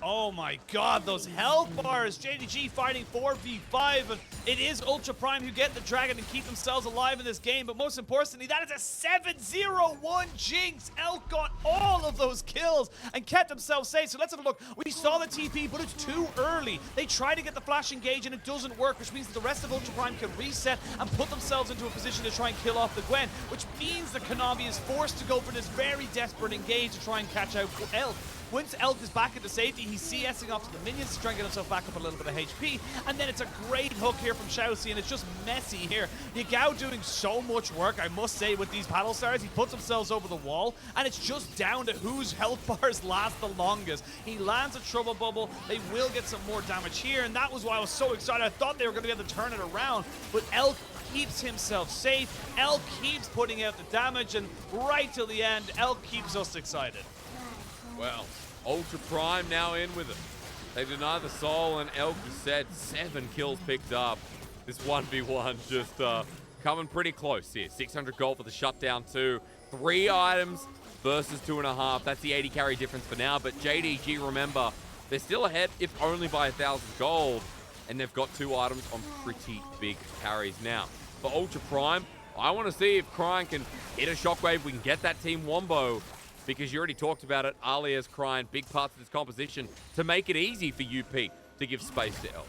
Oh my god, those health bars. JDG fighting 4v5. And it is Ultra Prime who get the dragon and keep themselves alive in this game. But most importantly, that is a 7-0-1 Jinx. Elk got all of those kills and kept themselves safe. So let's have a look. We saw the TP, but it's too early. They try to get the flash engage and it doesn't work, which means that the rest of Ultra Prime can reset and put themselves into a position to try and kill off the Gwen, which means that Kanavi is forced to go for this very desperate engage to try and catch out Elk. Once Elk is back into safety, he's CSing off to the minions to try and get himself back up a little bit of HP. And then it's a great hook here from Xiaoxi, and it's just messy here. Yagao doing so much work, I must say, with these paddle stars. He puts himself over the wall, and it's just down to whose health bars last the longest. He lands a trouble bubble. They will get some more damage here, and that was why I was so excited. I thought they were going to be able to turn it around, but Elk keeps himself safe. Elk keeps putting out the damage, and right till the end, Elk keeps us excited. Well, Ultra Prime now in with it. They deny the soul, and Elk is set. 7 kills picked up. This 1v1 just coming pretty close here. 600 gold for the shutdown too. 3 items versus 2.5. That's the 80 carry difference for now. But JDG, remember, they're still ahead, if only by 1,000 gold. And they've got 2 items on pretty big carries now. For Ultra Prime, I want to see if Cryin can hit a shockwave. We can get that team wombo. Because you already talked about it, Alia's Cryin, big parts of this composition to make it easy for UP to give space to Elk.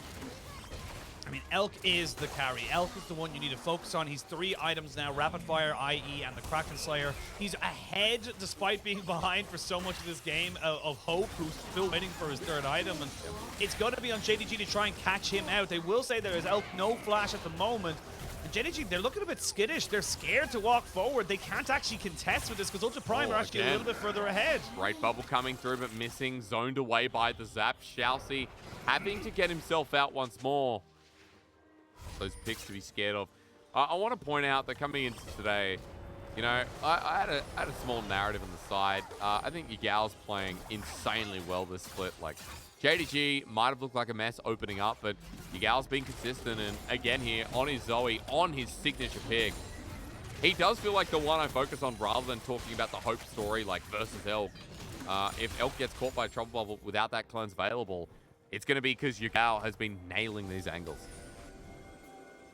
I mean, Elk is the carry. Elk is the one you need to focus on. He's 3 items now, Rapid Fire, IE, and the Kraken Slayer. He's ahead despite being behind for so much of this game of Hope, who's still waiting for his 3rd item. And it's going to be on JDG to try and catch him out. They will say there is Elk no flash at the moment. JDG, they're looking a bit skittish. They're scared to walk forward. They can't actually contest with this because Ultra Prime are actually a little bit further ahead. Great bubble coming through, but missing. Zoned away by the zap. Xiaoxi having to get himself out once more. Those picks to be scared of. I want to point out that coming into today, you know, I had a small narrative on the side. I think Yagal's playing insanely well this split. Like, JDG might have looked like a mess opening up, but Yagal's been consistent, and again here, on his Zoe, on his signature pick. He does feel like the one I focus on rather than talking about the Hope story, like, versus Elk. If Elk gets caught by a trouble bubble without that cleanse available, it's going to be because Yagal has been nailing these angles.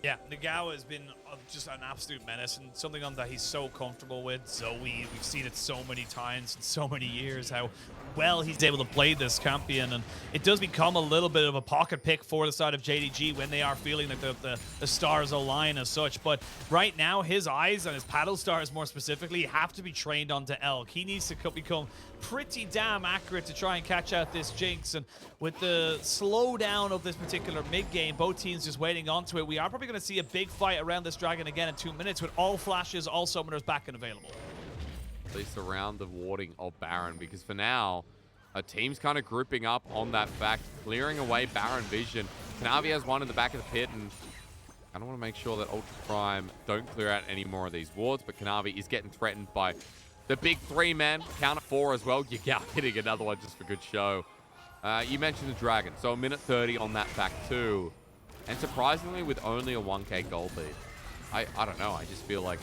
Yeah, Nagawa has been just an absolute menace and something on that he's so comfortable with. Zoe, we've seen it so many times in so many years, how well he's able to play this champion, and it does become a little bit of a pocket pick for the side of JDG when they are feeling like the stars align as such. But right now, his eyes and his paddle stars more specifically have to be trained onto Elk. He needs to become pretty damn accurate to try and catch out this Jinx, and with the slowdown of this particular mid game, both teams just waiting onto it, we are probably going to see a big fight around this dragon again in 2 minutes with all flashes, all summoners back and available. At least around the warding of Baron, because for now, a team's kind of grouping up on that fact, clearing away Baron vision. Kanavi has one in the back of the pit, and I don't want to make sure that Ultra Prime don't clear out any more of these wards, but Kanavi is getting threatened by the big 3-man, count of 4 as well. Yagal hitting another one just for good show. You mentioned the dragon, so a minute 30 on that fact too. And surprisingly, with only a 1k gold lead. I don't know, I just feel like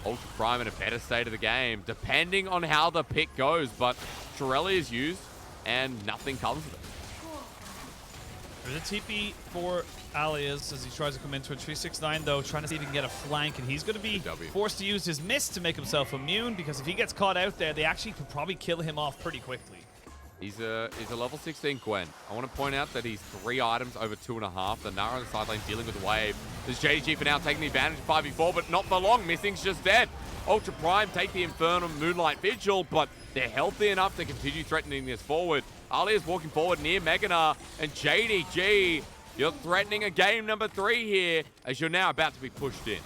Ultra Prime in a better state of the game, depending on how the pick goes, but Shirelli is used, and nothing comes of it. There's a TP for Alias as he tries to come into a 369 though, trying to see if he can get a flank, and he's going to be forced to use his mist to make himself immune, because if he gets caught out there, they actually could probably kill him off pretty quickly. He's a level 16 Gwen. I want to point out that he's 3 items over 2.5. The Nara on the sideline dealing with the wave. There's JDG for now taking the advantage of 5v4, but not for long. Missing's just dead. Ultra Prime take the Infernal Moonlight Vigil, but they're healthy enough to continue threatening this forward. Alia's walking forward near Meganar, and JDG, you're threatening a game number 3 here as you're now about to be pushed in.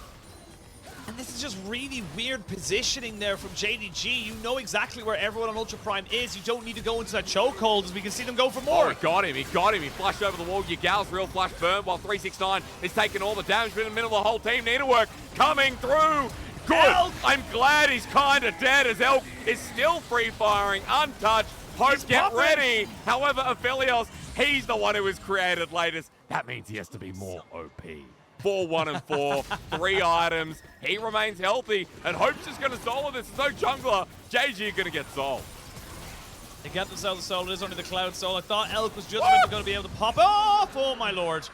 And this is just really weird positioning there from JDG. You know exactly where everyone on Ultra Prime is. You don't need to go into that chokehold, as we can see them go for more. Oh, he got him. He got him. He flashed over the wall. Yagal's real flash burn while 369 is taking all the damage. But in the middle of the whole team, Needlework coming through. Good. Elk. I'm glad he's kind of dead, as Elk is still free-firing, untouched. Hope, get ready. However, Aphelios, he's the one who was created latest. That means he has to be more OP. 4, 1, and 4. 3 items. He remains healthy, and Hope's just going to solo this. There's no jungler. JG going to get sold. They get themselves a solo. It is only the Cloud Soul. I thought Elk was just going to be able to pop off. Oh, my lord.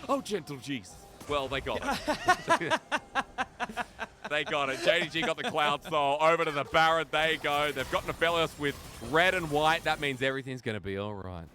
Oh, gentle Jesus. Well, they got it. They got it. JDG got the Cloud Soul. Over to the Baron they go. They've got Nephelios with red and white. That means everything's going to be all right.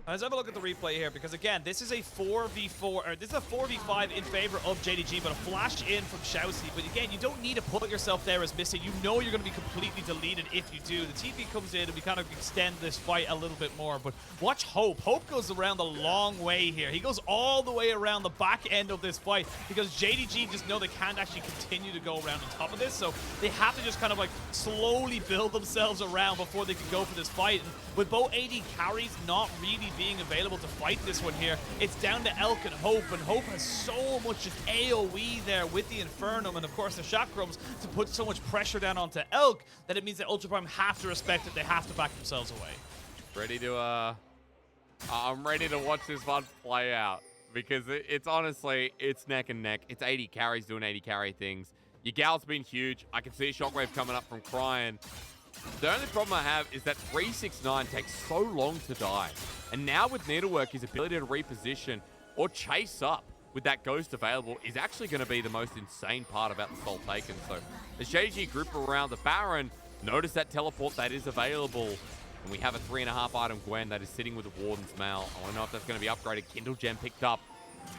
Let's have a look at the replay here, because again, this is a 4v4, or this is a 4v5 in favor of JDG, but a flash in from Shousey. But again, you don't need to put yourself there as missing. You know you're going to be completely deleted if you do. The TP comes in and we kind of extend this fight a little bit more. But watch Hope. Hope goes around the long way here. He goes all the way around the back end of this fight, because JDG just know they can't actually continue to go around on top of this. So they have to just kind of like slowly build themselves around before they can go for this fight. And with both AD carries not really being available to fight this one here, it's down to Elk and Hope has so much just AoE there with the Infernum and of course the Chakrams to put so much pressure down onto Elk that it means that Ultra Prime have to respect it. They have to back themselves away. Ready to, I'm ready to watch this one play out, because it's honestly, it's neck and neck. It's 80 carries doing 80 carry things. Your gal's been huge. I can see a Shockwave coming up from Cryan. The only problem I have is that 369 takes so long to die. And now with Needlework, his ability to reposition or chase up with that Ghost available is actually going to be the most insane part about the Soul Taken. So as JDG group around the Baron, notice that teleport that is available. And we have a 3.5 item Gwen that is sitting with the Warden's Mail. I want to know if that's going to be upgraded. Kindle Gem picked up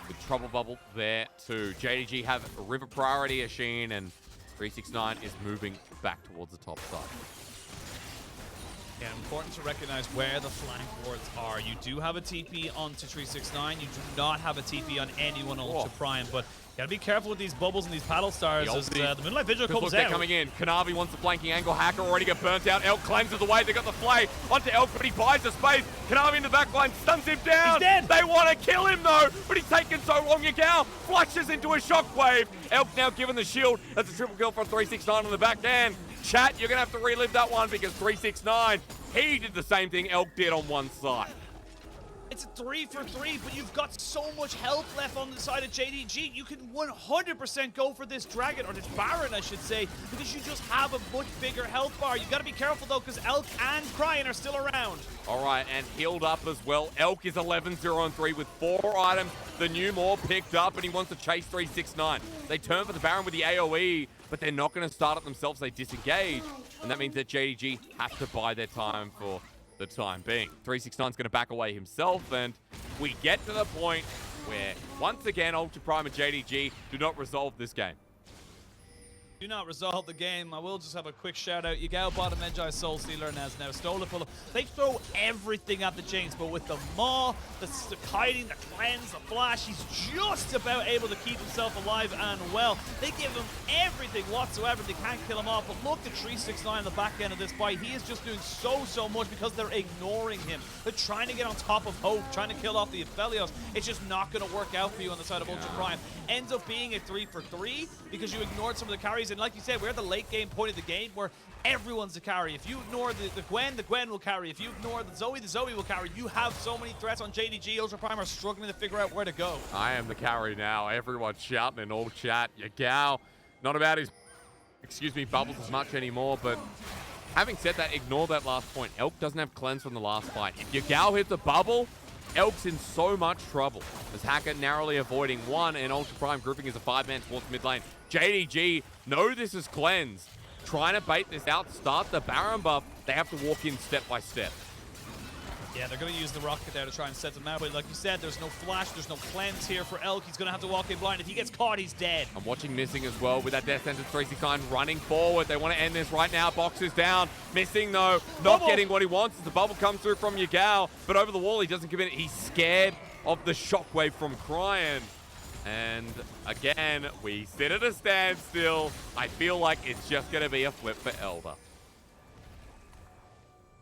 with Trouble Bubble there too. JDG have a River priority, Ashin, and 369 is moving back towards the top side. Yeah, important to recognize where the flank wards are. You do have a TP onto 369. You do not have a TP on anyone on Ultra Prime, but you gotta be careful with these bubbles and these paddle stars as the Moonlight Vigil comes look, out. They're coming in. Kanavi wants the flanking angle. Hacker already got burnt out. Elk cleanses the way. They got the flay onto Elk, but he buys the space. Kanavi in the back line stuns him down. He's dead. They want to kill him though, but he's taken so long. Yagal flushes into a shockwave. Elk now given the shield. That's a triple kill from 369 on the back end. Chat, you're gonna have to relive that one, because 369, he did the same thing Elk did on one side. It's a 3 for 3, but you've got so much health left on the side of JDG. You can 100% go for this Dragon, or this Baron, I should say, because you just have a much bigger health bar. You gotta be careful though, because Elk and Cryan are still around. All right, and healed up as well. Elk is 11-0-3 with 4 items. The new Maw picked up, and he wants to chase 369. They turn for the Baron with the AoE, but they're not going to start it themselves. They disengage, and that means that JDG have to buy their time for the time being. 369's going to back away himself, and we get to the point where, once again, Ultra Prime and JDG do not resolve this game. Do not resolve the game. I will just have a quick shout out. Yagao bottom Magi Soul Stealer and has now stolen full of. They throw everything at the James, but with the Maw, the kiting, the cleanse, the flash, he's just about able to keep himself alive and well. They give him everything whatsoever. They can't kill him off. But look at 369 on the back end of this fight. He is just doing so much because they're ignoring him. They're trying to get on top of Hope, trying to kill off the Aphelios. It's just not going to work out for you on the side of Ultra Prime. Ends up being a 3 for 3 because you ignored some of the carries. And like you said, we're at the late game point of the game where everyone's a carry. If you ignore the Gwen will carry. If you ignore the Zoe will carry. You have so many threats on JDG. Ultra Prime are struggling to figure out where to go. I am the carry now. Everyone's shouting in all chat. Yagao, not about his, bubbles as much anymore, but having said that, ignore that last point. Elk doesn't have cleanse from the last fight. If Yagao hits a bubble, Elk's in so much trouble, as Hacker narrowly avoiding one, and Ultra Prime grouping as a 5-man towards mid lane. JDG know this is cleanse. Trying to bait this out, start the Baron buff. They have to walk in step by step. Yeah, they're going to use the rocket there to try and set them out. But like you said, there's no flash, there's no cleanse here for Elk. He's going to have to walk in blind. If he gets caught, he's dead. I'm watching Missing as well with that Death Sentence 369 running forward. They want to end this right now. Boxes down. Missing though, not getting what he wants as the bubble comes through from Yagao. But over the wall, he doesn't give in. He's scared of the shockwave from Cryan. And again, we sit at a standstill. I feel like it's just going to be a flip for Elder.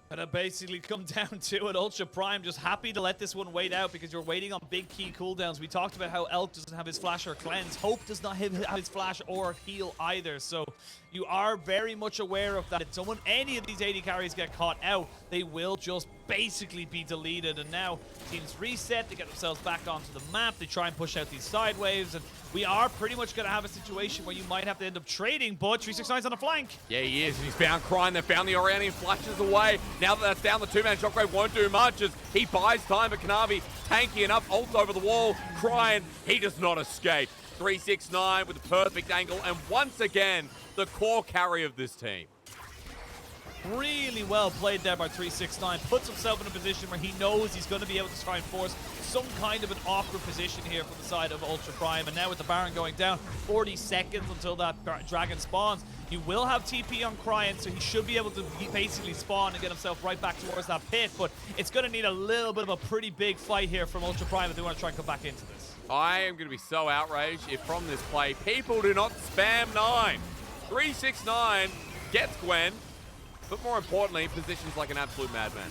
And it basically come down to it. Ultra Prime just happy to let this one wait out because you're waiting on big key cooldowns. We talked about how Elk doesn't have his flash or cleanse. Hope does not have his flash or heal either. So you are very much aware of that. If any of these AD carries get caught out, they will just basically be deleted. And now teams reset, they get themselves back onto the map, they try and push out these side waves, and we are pretty much going to have a situation where you might have to end up trading, but 369's on the flank. Yeah, he is, and he's found Crying. They found the Orion, flashes away. Now that that's down, the two-man Shockwave won't do much as he buys time, but Kanavi tanky enough, ults over the wall. Crying, he does not escape. 369 with a perfect angle, and once again, the core carry of this team. Really well played there by 369. Puts himself in a position where he knows he's going to be able to try and force some kind of an awkward position here from the side of Ultra Prime. And now with the Baron going down, 40 seconds until that dragon spawns. He will have TP on Cryan, so he should be able to basically spawn and get himself right back towards that pit. But it's going to need a little bit of a pretty big fight here from Ultra Prime if they want to try and come back into this. I am going to be so outraged if from this play, people do not spam 9. 369 gets Gwen, but more importantly, positions like an absolute madman.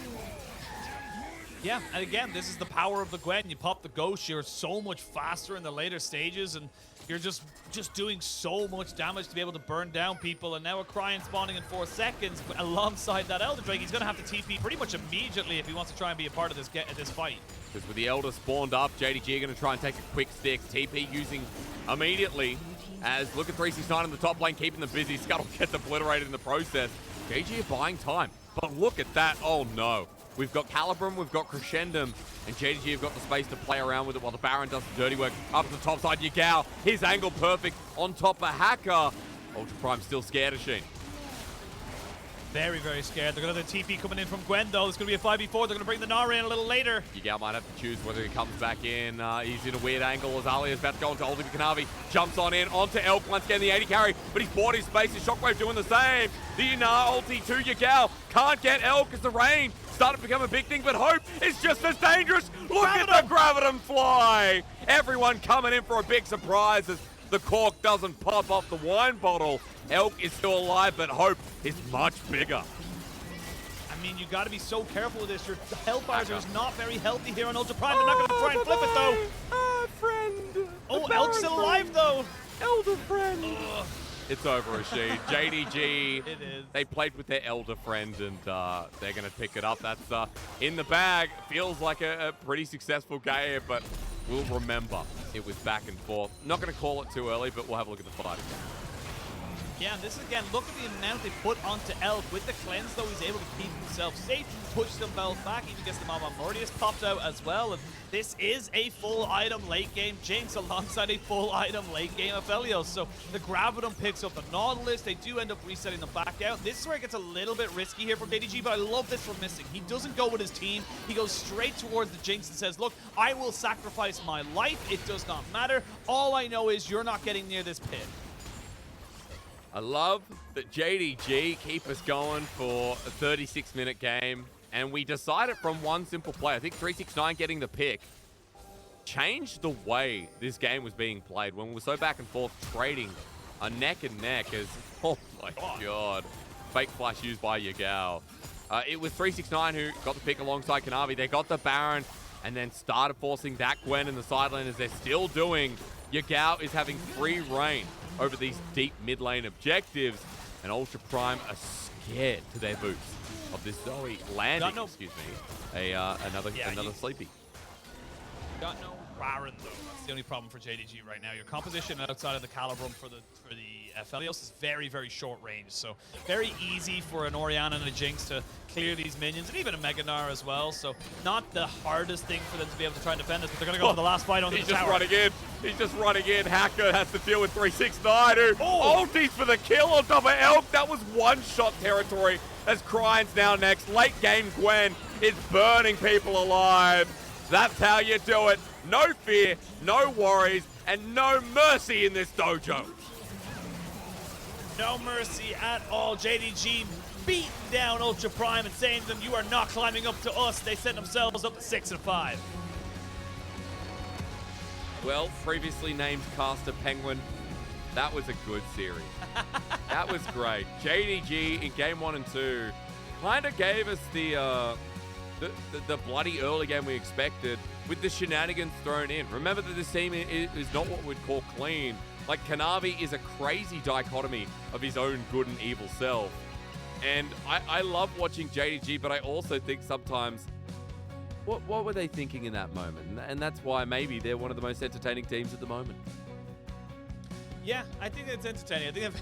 Yeah, and again, this is the power of the Gwen. You pop the Ghost, you're so much faster in the later stages, and you're just doing so much damage to be able to burn down people. And now a Cryan spawning in 4 seconds, but alongside that Elder Drake, he's going to have to TP pretty much immediately if he wants to try and be a part of this fight. Because with the Elder spawned up, JDG are going to try and take a quick stick. TP using immediately as look at 369 in the top lane, keeping them busy. Scuttle gets obliterated in the process. JDG are buying time, but look at that. Oh no. We've got Calibrum, we've got Crescendum, and JDG have got the space to play around with it while the Baron does the dirty work. Up to the top side, Yagao, his angle perfect on top of Hacker. Ultra Prime still scared of Sheen. Very, very scared. They're going to have the TP coming in from Gwen, though. It's going to be a 5v4. They're going to bring the Nara in a little later. Yagao might have to choose whether he comes back in. He's in a weird angle as Ali is about to go into Ultimate Kanavi. Jumps on in, onto Elk once again, the 80 carry, but he's bought his space. His Shockwave doing the same. The Inar ulti to Yagao. Can't get Elk as the rain started to become a big thing, but Hope is just as dangerous. Look at the Gravitum fly. Everyone coming in for a big surprise as the cork doesn't pop off the wine bottle. Elk is still alive, but Hope is much bigger. I mean, you got to be so careful with this. Your health bars are just not very healthy here on Ultra Prime. They're not going to try and flip it, though. Friend. Oh, Elk's still alive, though. Elder friend. Ugh. It's over, Rashid. JDG, it is. They played with their elder friend, and they're going to pick it up. That's in the bag. Feels like a pretty successful game, but we'll remember it was back and forth. Not going to call it too early, but we'll have a look at the fight again. Yeah, and this is, again, look at the amount they put onto Elk. With the cleanse, though, he's able to keep himself safe, push them both back, even gets the Mama Mortius popped out as well. And this is a full item late game Jinx alongside a full item late game Aphelios. So the Gravitum picks up the Nautilus. They do end up resetting them back out. This is where it gets a little bit risky here from JDG, but I love this from Missing. He doesn't go with his team. He goes straight towards the Jinx and says, look, I will sacrifice my life. It does not matter. All I know is you're not getting near this pit. I love that JDG keep us going for a 36-minute game, and we decided from one simple play. I think 369 getting the pick changed the way this game was being played when we were so back and forth trading a neck and neck as, oh my god, fake flash used by Yagao. It was 369 who got the pick alongside Kanavi. They got the Baron and then started forcing that Gwen in the sideline as they're still doing. Yagao is having free reign over these deep mid lane objectives, and Ultra Prime are scared to their boots of this Zoe landing. Excuse me, another sleepy. Got no Baron though. That's the only problem for JDG right now. Your composition outside of the Calibrum for the Aphelios is very, very short range, so very easy for an Orianna and a Jinx to clear these minions, and even a Mega Gnar as well. So not the hardest thing for them to be able to try and defend this, but they're going to go for the last fight on the tower. He's just running in. He's just running in. Hacker has to deal with 369 who ultis for the kill on top of Elk. That was one-shot territory as Cryan's now next. Late game Gwen is burning people alive. That's how you do it. No fear, no worries, and no mercy in this dojo. No mercy at all. JDG beating down Ultra Prime and saying to them, you are not climbing up to us. They set themselves up to 6-5. Well, previously named Caster Penguin, that was a good series. That was great. JDG in game 1 and 2 kind of gave us the bloody early game we expected with the shenanigans thrown in. Remember that this team is not what we'd call clean. Like, Kanavi is a crazy dichotomy of his own good and evil self. And I love watching JDG, but I also think sometimes, what were they thinking in that moment? And that's why maybe they're one of the most entertaining teams at the moment. Yeah, I think it's entertaining. I think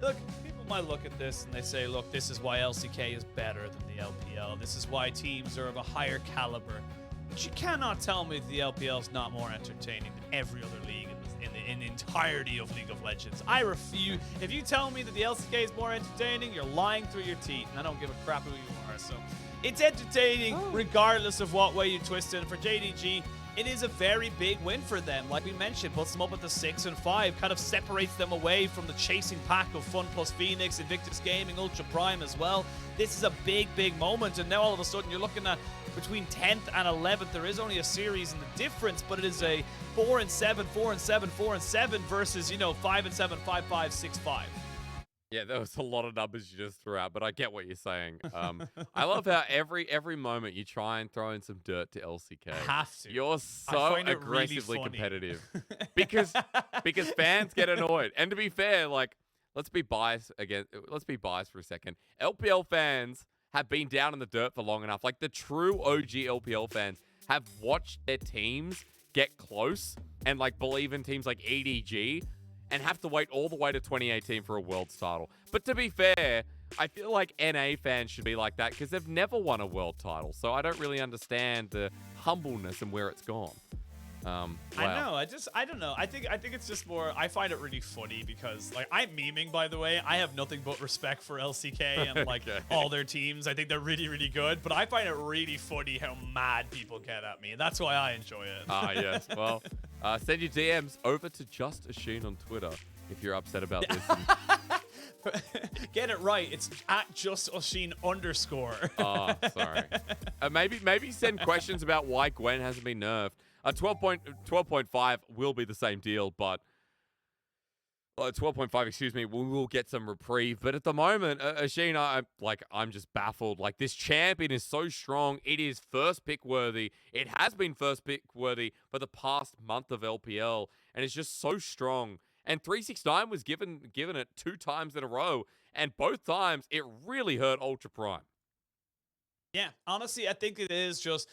look, people might look at this and they say, look, this is why LCK is better than the LPL. This is why teams are of a higher caliber. But you cannot tell me that the LPL is not more entertaining than every other league in the entirety of League of Legends. I refuse. If you tell me that the LCK is more entertaining, you're lying through your teeth, and I don't give a crap who you are. So it's entertaining regardless of what way you twist it. And for JDG, it is a very big win for them. Like we mentioned, puts them up at the 6 and 5, kind of separates them away from the chasing pack of Fun Plus Phoenix, Invictus Gaming, Ultra Prime as well. This is a big, big moment, and now all of a sudden you're looking at between 10th and 11th. There is only a series in the difference, but it is a 4 and 7, 4 and 7, 4 and 7 versus, 5 and 7, 5, 5, 6, 5. Yeah, there was a lot of numbers you just threw out, but I get what you're saying. I love how every moment you try and throw in some dirt to LCK. Have to. You're so aggressively really competitive because fans get annoyed. And to be fair, like, let's be biased for a second. LPL fans have been down in the dirt for long enough. Like, the true OG LPL fans have watched their teams get close and like believe in teams like EDG and have to wait all the way to 2018 for a world's title. But to be fair, I feel like NA fans should be like that because they've never won a world title. So I don't really understand the humbleness and where it's gone. Wow. I know. I don't know. I think it's just more. I find it really funny because, like, I'm memeing, by the way. I have nothing but respect for LCK and like all their teams. I think they're really, really good. But I find it really funny how mad people get at me, and that's why I enjoy it. Yes. Well, send your DMs over to Just Asheen on Twitter if you're upset about this. Get it right. It's at JustAsheen_. Oh, sorry. Maybe send questions about why Gwen hasn't been nerfed. 12.5 will be the same deal, but 12.5, excuse me, we will get some reprieve. But at the moment, Asheen, I'm just baffled. Like, this champion is so strong. It is first pick worthy. It has been first pick worthy for the past month of LPL, and it's just so strong. And 369 was given it 2 times in a row, and both times it really hurt Ultra Prime. Yeah, honestly, I think it is just,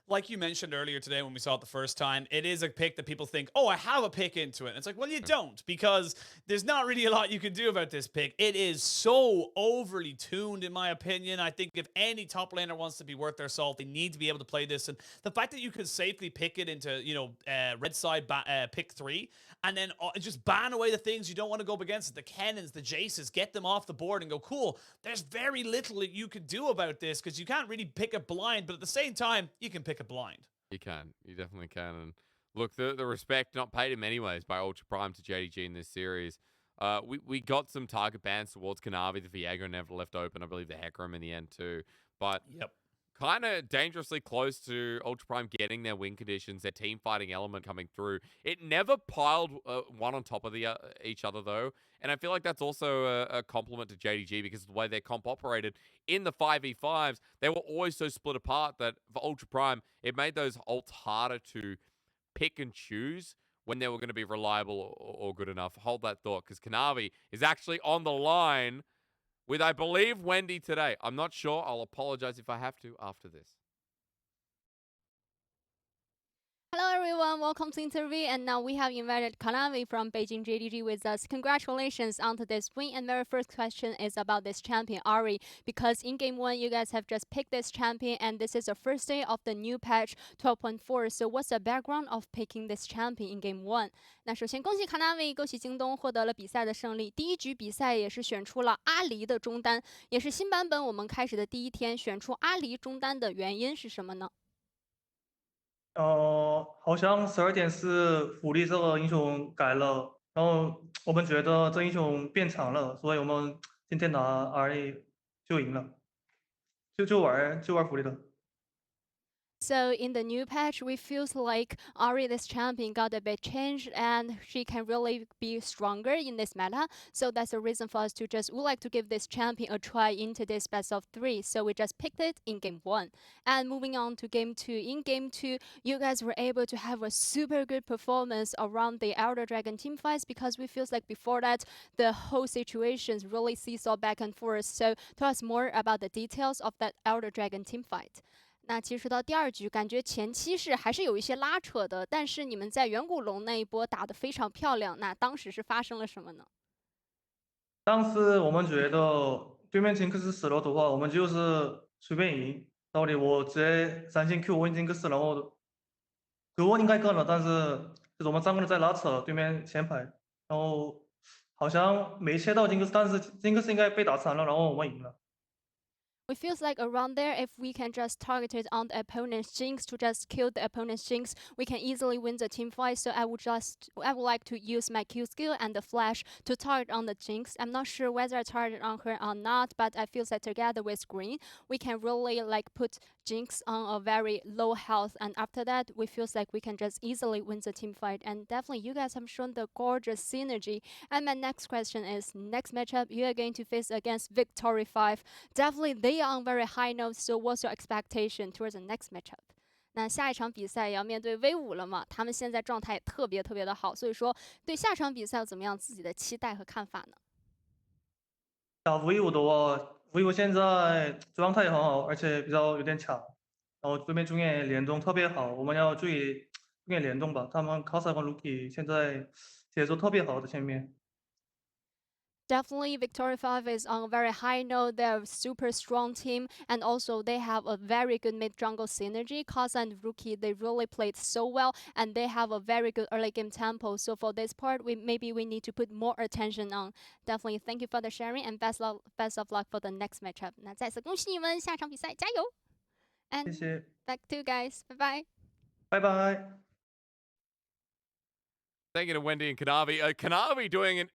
like you mentioned earlier today when we saw it the first time, it is a pick that people think, oh, I have a pick into it. And it's like, well, you don't, because there's not really a lot you can do about this pick. It is so overly tuned, in my opinion. I think if any top laner wants to be worth their salt, they need to be able to play this. And the fact that you can safely pick it into, red side pick 3, and then just ban away the things you don't want to go up against, the Kennons, the Jaces, get them off the board and go, cool, there's very little that you can do about this because you can't really pick it blind, but at the same time, you can pick it blind. You can. You definitely can. And look, the respect not paid him anyways by Ultra Prime to JDG in this series. We got some target bans towards Kanavi. The Viego never left open. I believe the Hecarim in the end too. But yep, kind of dangerously close to Ultra Prime getting their win conditions, their team fighting element coming through. It never piled one on top of each other, though. And I feel like that's also a compliment to JDG because of the way their comp operated in the 5v5s. They were always so split apart that for Ultra Prime, it made those ults harder to pick and choose when they were going to be reliable or good enough. Hold that thought, because Kanavi is actually on the line with, I believe, Wendy today. I'm not sure. I'll apologize if I have to after this. Hello everyone, welcome to interview, and now we have invited Kanavi from Beijing JDG with us. Congratulations on today's win, and very first question is about this champion, Ahri, because in Game 1 you guys have just picked this champion, and this is the first day of the new patch 12.4, so what's the background of picking this champion in Game 1? 那首先恭喜 Kanavi， 恭喜京东获得了比赛的胜利，第一局比赛也是选出了阿离的中单，也是新版本我们开始的第一天，选出阿离中单的原因是什么呢？好像12.4福利这个英雄改了，然后我们觉得这英雄变强了，所以我们今天拿 RA 就赢了，就玩福利的。So in the new patch, we feel like Ari, this champion, got a bit changed, and she can really be stronger in this meta. So that's the reason for us to just would like to give this champion a try into this best of 3. So we just picked it in game 1. And moving on to game 2. In game 2, you guys were able to have a super good performance around the Elder Dragon team fights, because we feels like before that the whole situations really seesaw back and forth. So tell us more about the details of that Elder Dragon team fight. 那其实到第二局，感觉前期是还是有一些拉扯的，但是你们在远古龙那一波打得非常漂亮。那当时是发生了什么呢？当时我们觉得对面金克斯死了的话，我们就是随便赢。道理我直接3星 Q 问金克斯，然后格应该更了，但是就是我们3个人在拉扯对面前排，然后好像没切到金克斯，但是金克斯应该被打残了，然后我们赢了。It feels like around there, if we can just target it on the opponent's jinx to just kill the opponent's jinx, we can easily win the team fight. So I would like to use my Q skill and the flash to target on the jinx. I'm not sure whether I target on her or not, but I feel that together with green, we can really like put jinx on a very low health, and after that, we feels like we can just easily win the team fight. And definitely, you guys have shown the gorgeous synergy. And my next question is: next matchup, you are going to face against Victory 5. Definitely, they are on very high notes. So, what's your expectation towards the next matchup? 那下一场比赛也要面对 V5了嘛？他们现在状态也特别特别的好，所以说对下场比赛有怎么样自己的期待和看法呢？打 V5的话，V5现在状态很好，而且比较有点强，然后对面中野联动特别好，我们要注意中野联动吧。他们 Kosa 和 Rookie 现在节奏特别好的前面。Definitely, Victoria 5 is on a very high note. They're a super strong team, and also they have a very good mid jungle synergy. Kaza and Rookie, they really played so well, and they have a very good early game tempo. So for this part, maybe we need to put more attention on. Definitely, thank you for the sharing, and best of luck for the next matchup. 那再次恭喜你们，下场比赛加油！And 谢谢， back to you guys, bye bye. 拜拜。Thank you to Wendy and Kanavi. Kanavi doing an